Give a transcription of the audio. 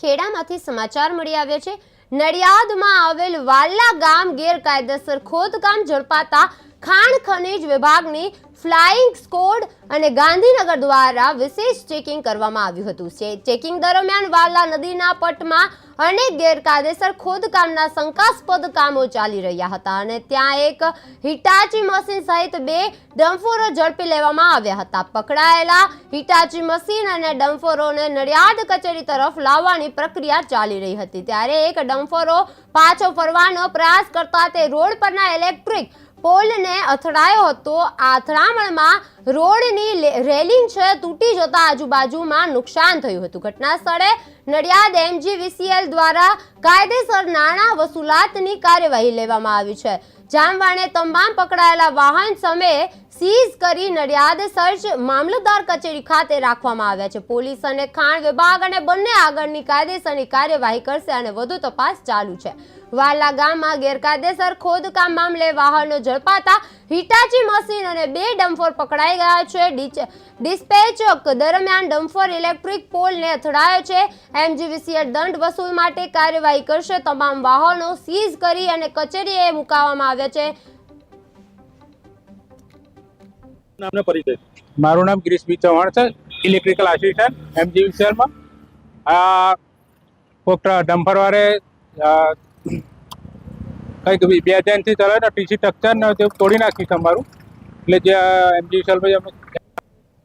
ખેડામાંથી સમાચાર મળી આવ્યા છે। નડિયાદમાં આવેલ વાલ્લા ગામ ગેરકાયદેસર ખોદકામ ઝડપાતા ખાણ ખનીજ વિભાગની ફ્લાઇંગ સ્કોડ અને ગાંધીનગર દ્વારા વિશેષ ચેકિંગ કરવામાં આવ્યું હતું। ચેકિંગ દરમિયાન વાલ્લા નદીના પટમાં અનેક ગેરકાયદેસર ખોદકામના શંકાસ્પદ કામો ચાલી રહ્યા હતા અને ત્યાં એક હિટાચી મશીન સહિત 2 ડમ્ફરો ઝડપી લેવામાં આવ્યા હતા। પકડાયેલા હિટાચી મશીન અને ડમ્ફરોને નડિયાદ કચેરી તરફ લાવવાની પ્રક્રિયા ચાલી રહી હતી। ત્યારે એક ડમ્ફરો પાછો ફરવાનો પ્રયાસ કરતા તે રોડ પરના ઇલેક્ટ્રિક પોલને અથડાયો હતો। આ અથડામણમાં રોડની રેલિંગ તૂટી જતા આજુબાજુમાં નુકસાન થયું હતું। ઘટના સ્થળે નડિયાદ MGVCL દ્વારા કાયદેસર નાણાં વસૂલાતની કાર્યવાહી લેવામાં આવી છે। જામવાણે તમામ પકડાયેલા વાહન સમયે સીઝ કરી નડિયાદ સર્ચ મામલતદાર કચેરી ખાતે રાખવામાં આવ્યા છે। પોલીસ અને ખાણ વિભાગ અને બંને આગળની કાયદેસરની કાર્યવાહી કરશે અને વધુ તપાસ ચાલુ છે। વાલા ગામમાં ગેરકાયદેસર ખોદકામ મામલે વાહનો ઝડપાતા હિટાચી મશીન અને 2 ડમ્ફર પકડાઈ ગયા છે। ડિસ્પેચ દરમિયાન ડમ્ફર ઇલેક્ટ્રિક પોલને અથડાયો છે। MGVCL દંડ વસૂલ માટે કાર્યવાહી કરશે। તમામ વાહનો સીઝ કરી અને કચેરીએ મુકાવવામાં આવ્યા છે। મારું નામ ગિરીશ બી ચૌહાણ છે, ઇલેક્ટ્રિકલ આસિસ્ટન્ટ MGVCL માં। આ કોઈક ડમ્ફર વાળે કંઈક 2 દિનથી ચલાવે ને ટીસી સ્ટ્રક્ચર ને તે તોડી નાખ્યું તમારું, એટલે જે MGVCL ભાઈ અમે